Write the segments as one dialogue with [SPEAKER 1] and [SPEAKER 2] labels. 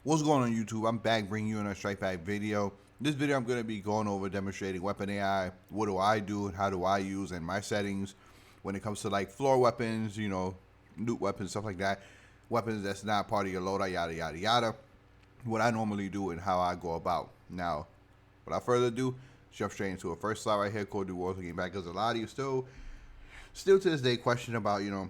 [SPEAKER 1] What's going on YouTube? I'm back bringing you another Strikepack video. In this video I'm going to be going over demonstrating weapon AI. What do I do and how do I use in my settings when it comes to like floor weapons, you know, loot weapons, stuff like that. Weapons that's not part of your loadout, yada yada yada. What I normally do and how I go about. Now, without further ado, jump straight into it. First slide right here, called do WARZONE game back, because a lot of you still to this day question about, you know,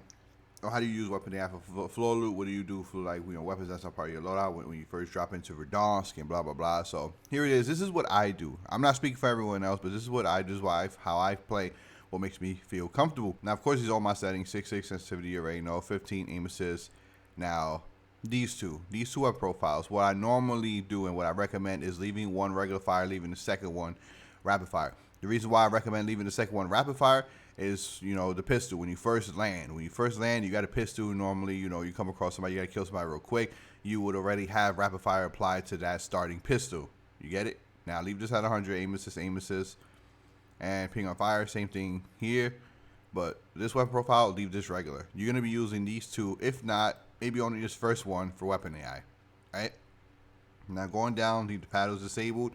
[SPEAKER 1] how do you use weapon AI for floor loot? What do you do for, like, you know, weapons that's not part of your loadout when you first drop into Verdansk and blah blah blah. So here it is. This is what I do. I'm not speaking for everyone else, but this is what I do. This is how I play. What makes me feel comfortable. Now, of course, these are all my settings: 6.6 sensitivity, you already know, 15 aim assist. Now, these two are profiles. What I normally do and what I recommend is leaving one regular fire, leaving the second one rapid fire. The reason why I recommend leaving the second one rapid fire is, you know, the pistol. When you first land, you got a pistol. Normally, you know, you come across somebody, you gotta kill somebody real quick. You would already have rapid fire applied to that starting pistol. You get it? Now leave this at 100, aim assist, and ping on fire. Same thing here, but this weapon profile, leave this regular. You're gonna be using these two, if not, maybe only this first one for weapon AI. Right? Now going down, leave the paddles disabled.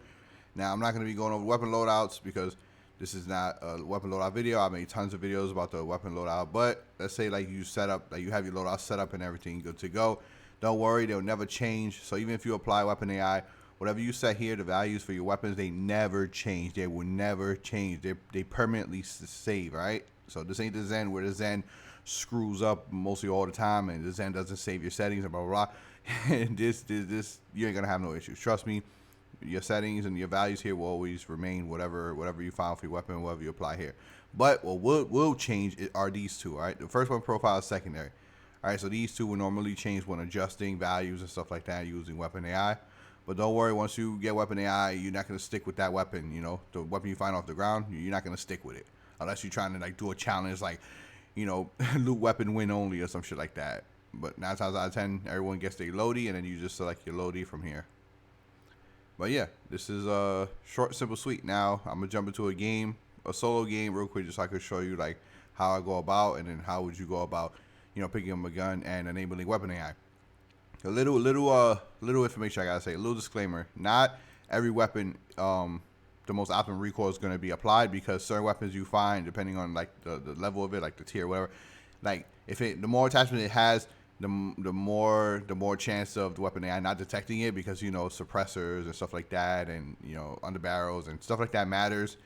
[SPEAKER 1] Now I'm not gonna be going over weapon loadouts because this is not a weapon loadout video. I made tons of videos about the weapon loadout, but let's say like you set up, like you have your loadout set up and everything good to go. Don't worry, they'll never change. So even if you apply weapon AI, whatever you set here, the values for your weapons, they never change. They will never change. They permanently save, right? So this ain't the Zen where the Zen screws up mostly all the time and the Zen doesn't save your settings and blah blah blah. And this you ain't gonna have no issues. Trust me. Your settings and your values here will always remain whatever you find for your weapon, whatever you apply here. But what will change are these two, all right? The first one profile is secondary. All right, so these two will normally change when adjusting values and stuff like that using weapon AI. But don't worry, once you get weapon AI, you're not going to stick with that weapon, you know? The weapon you find off the ground, you're not going to stick with it. Unless you're trying to like do a challenge like, you know, loot weapon win only or some shit like that. But 9 times out of 10, everyone gets their loadie, and then you just select your loadie from here. But yeah, this is short, simple, sweet. Now I'm gonna jump into a solo game real quick, just so I could show you like how I go about, and then how would you go about, you know, picking up a gun and enabling weapon AI. A little information I gotta say. A little disclaimer: not every weapon, the most optimal recoil is gonna be applied, because certain weapons you find, depending on like the level of it, like the tier, whatever, like the more attachment it has, the more chance of the weapon AI not detecting it, because, you know, suppressors and stuff like that, and, you know, underbarrels and stuff like that matters,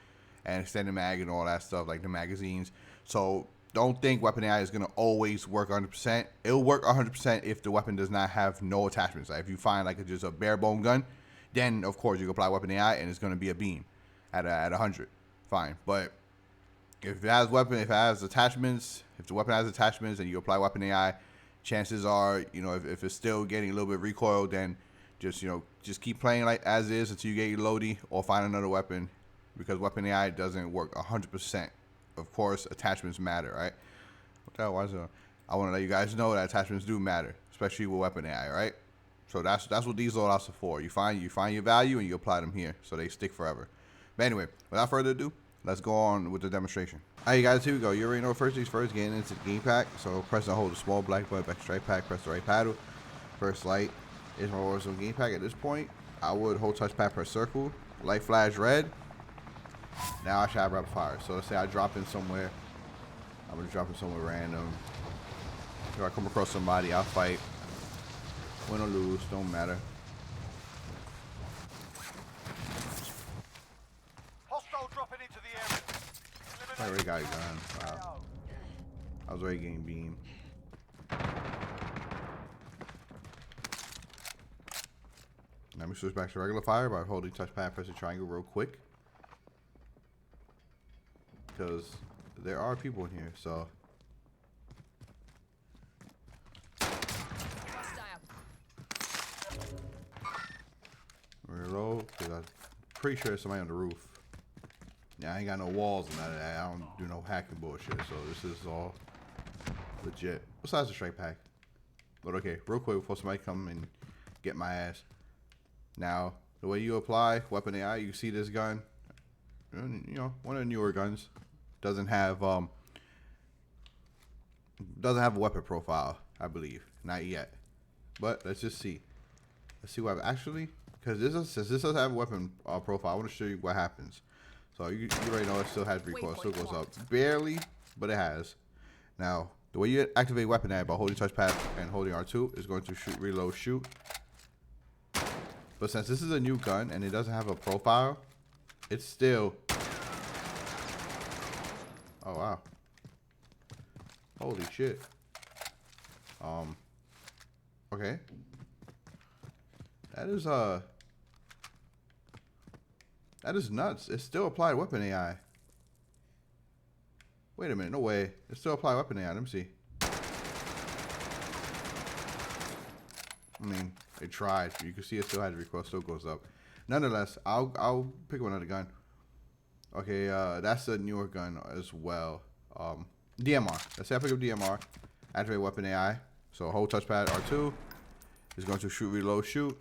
[SPEAKER 1] and extended mag and all that stuff, like the magazines. So don't think weapon AI is gonna always work 100%. It'll work 100% if the weapon does not have no attachments. Like if you find like just a bare bone gun, then of course you can apply weapon AI and it's gonna be a beam at 100. Fine, but if it has attachments, if the weapon has attachments and you apply weapon AI, chances are, you know, if it's still getting a little bit of recoil, then just, you know, just keep playing like as is until you get your loadie, or find another weapon, because weapon AI doesn't work 100%. Of course, attachments matter, right? What the hell? Why is it? I want to let you guys know that attachments do matter, especially with weapon AI, right? So that's what these loadouts are for. You find your value and you apply them here, so they stick forever. But anyway, without further ado, let's go on with the demonstration. Alright, guys, here we go. You already know first things first, getting into the game pack. So press and hold the small black button back Strikepack, press the right paddle. First light is my WARZONE game pack. At this point, I would hold touchpad, press circle, light flash red. Now I should have rapid fire. So let's say I drop in somewhere. I'm gonna drop in somewhere random. If I come across somebody, I'll fight. Win or lose, don't matter.
[SPEAKER 2] Hostile dropping into the area.
[SPEAKER 1] I already got a gun. Wow. I was already getting beamed. Let me switch back to regular fire by holding touchpad, press the triangle real quick, because there are people in here. So reload, because I'm pretty sure there's somebody on the roof. Yeah, I ain't got no walls and none of that. I don't do no hacking bullshit, so this is all legit. Besides the Strikepack. But okay, real quick before somebody come and get my ass. Now, the way you apply weapon AI, you see this gun. You know, one of the newer guns doesn't have a weapon profile, I believe. Not yet. But let's just see. Let's see what actually, because since this doesn't have a weapon profile, I want to show you what happens. So you already know it still has recoil, it still goes up barely, but it has. Now the way you activate weapon AI by holding touchpad and holding R2 is going to shoot, reload, shoot. But since this is a new gun and it doesn't have a profile, it's still. Oh wow! Holy shit! Okay. That is nuts. It's still applied weapon AI. Wait a minute, no way. It's still applied weapon AI. Let me see. I mean, it tried. You can see it still had the recoil, still goes up. Nonetheless, I'll pick up another gun. Okay, that's a newer gun as well. DMR. Let's say I pick up DMR. Activate weapon AI. So hold touchpad R2 is going to shoot, reload, shoot.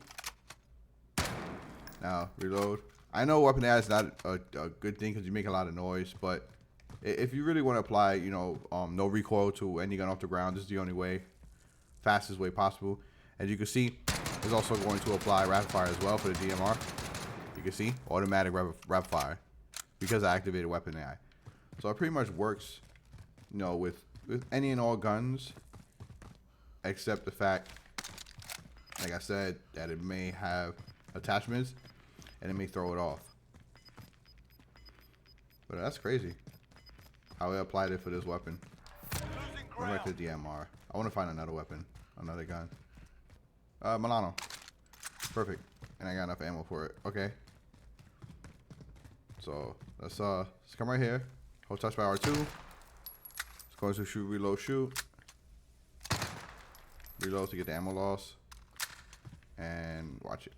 [SPEAKER 1] Now reload. I know weapon AI is not a good thing because you make a lot of noise, but if you really want to apply, you know, no recoil to any gun off the ground, this is the only way, fastest way possible. As you can see, it's also going to apply rapid fire as well for the DMR. You can see automatic rapid fire because I activated weapon AI. So it pretty much works, you know, with any and all guns, except the fact, like I said, that it may have attachments and it may throw it off. But that's crazy how I applied it for this weapon. Going back to the DMR. I want to find another weapon, another gun. Milano. Perfect. And I got enough ammo for it. Okay. So let's come right here. Hold touch by R2. It's going to shoot, reload, shoot. Reload to get the ammo loss. And watch it.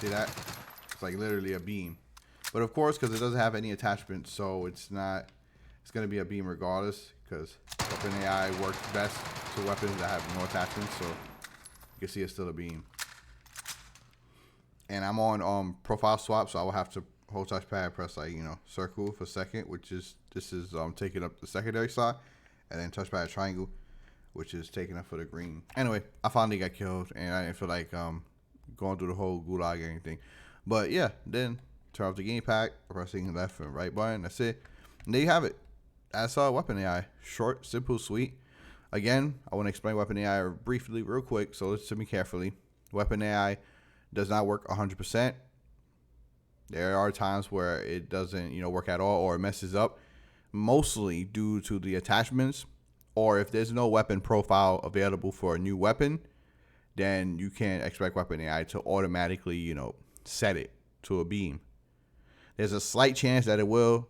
[SPEAKER 1] See that? It's like literally a beam. But of course, because it doesn't have any attachments, so it's going to be a beam regardless, because weapon AI works best to weapons that have no attachments, so you can see it's still a beam. And I'm on profile swap, so I will have to hold touchpad, press like, you know, circle for second, which is, this is taking up the secondary slot, and then touchpad triangle, which is taking up for the green. Anyway, I finally got killed, and I didn't feel like going through the whole gulag or anything. But yeah, then turn off the game pack, pressing left and right button. That's it. And there you have it. That's weapon AI. Short, simple, sweet. Again, I want to explain weapon AI briefly, real quick, so listen to me carefully. Weapon AI does not work 100%. There are times where it doesn't, you know, work at all, or it messes up, mostly due to the attachments, or if there's no weapon profile available for a new weapon, then you can't expect weapon AI to automatically, you know, set it to a beam. There's a slight chance that it will,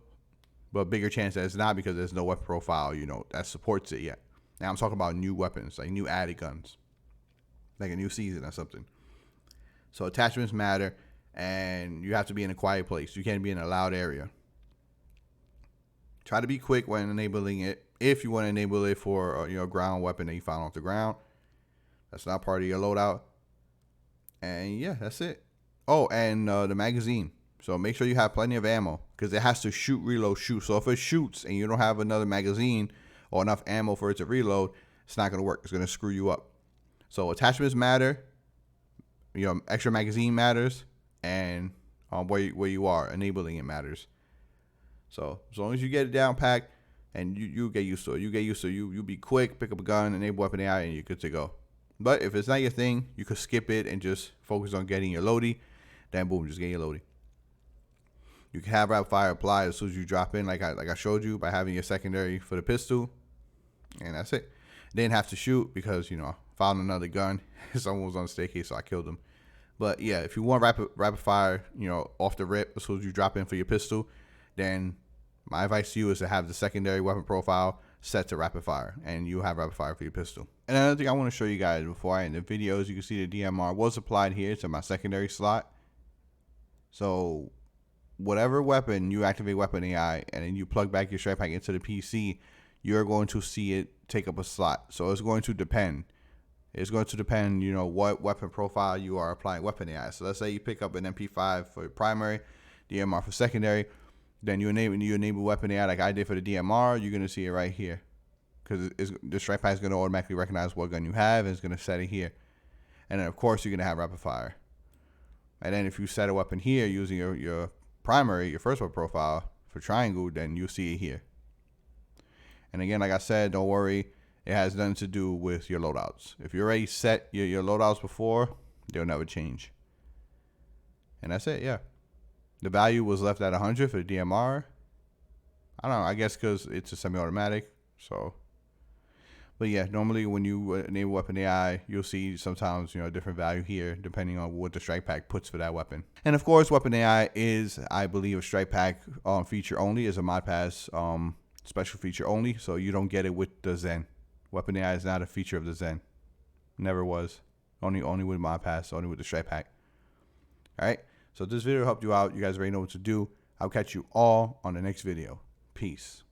[SPEAKER 1] but bigger chance that it's not, because there's no weapon profile, you know, that supports it yet. Now I'm talking about new weapons, like new added guns, like a new season or something. So attachments matter, and you have to be in a quiet place. You can't be in a loud area. Try to be quick when enabling it. If you want to enable it for you know, ground weapon that you found off the ground, that's not part of your loadout. And yeah, that's it. Oh, and the magazine. So make sure you have plenty of ammo, because it has to shoot, reload, shoot. So if it shoots and you don't have another magazine or enough ammo for it to reload, it's not going to work. It's going to screw you up. So attachments matter. You know, extra magazine matters, and where you are enabling it matters. So as long as you get it down packed, and you get used to it, you be quick, pick up a gun, enable weapon AI, and you're good to go. But if it's not your thing, you could skip it and just focus on getting your loadie. Then boom, just get your loadie. You can have rapid fire applied as soon as you drop in, like I showed you, by having your secondary for the pistol, and that's it. Didn't have to shoot because, you know, found another gun. Someone was on the staircase, so I killed him. But yeah, if you want rapid fire, you know, off the rip as soon as you drop in for your pistol, then my advice to you is to have the secondary weapon profile set to rapid fire, and you have rapid fire for your pistol. And another thing I want to show you guys before I end the video is you can see the DMR was applied here to my secondary slot. So whatever weapon you activate weapon AI and then you plug back your Strikepack into the PC, you're going to see it take up a slot. So it's going to depend. It's going to depend, you know, what weapon profile you are applying weapon AI. So let's say you pick up an MP5 for primary, DMR for secondary, then you enable weapon AI like I did for the DMR, you're going to see it right here. because the strike pack is going to automatically recognize what gun you have and it's going to set it here. And then of course you're going to have rapid fire. And then if you set a weapon here using your primary, your first weapon profile for triangle, then you'll see it here. And again, like I said, don't worry. It has nothing to do with your loadouts. If you already set your loadouts before, they'll never change. And that's it, yeah. The value was left at 100 for the DMR. I don't know, I guess because it's a semi-automatic. So, but yeah, normally when you enable weapon AI, you'll see sometimes, a different value here depending on what the strike pack puts for that weapon. And of course, weapon AI is, I believe, a strike pack feature only, is a mod pass special feature only. So you don't get it with the Zen. Weapon AI is not a feature of the Zen. Never was. Only with mod pass, only with the strike pack. All right. So if this video helped you out, you guys already know what to do. I'll catch you all on the next video. Peace.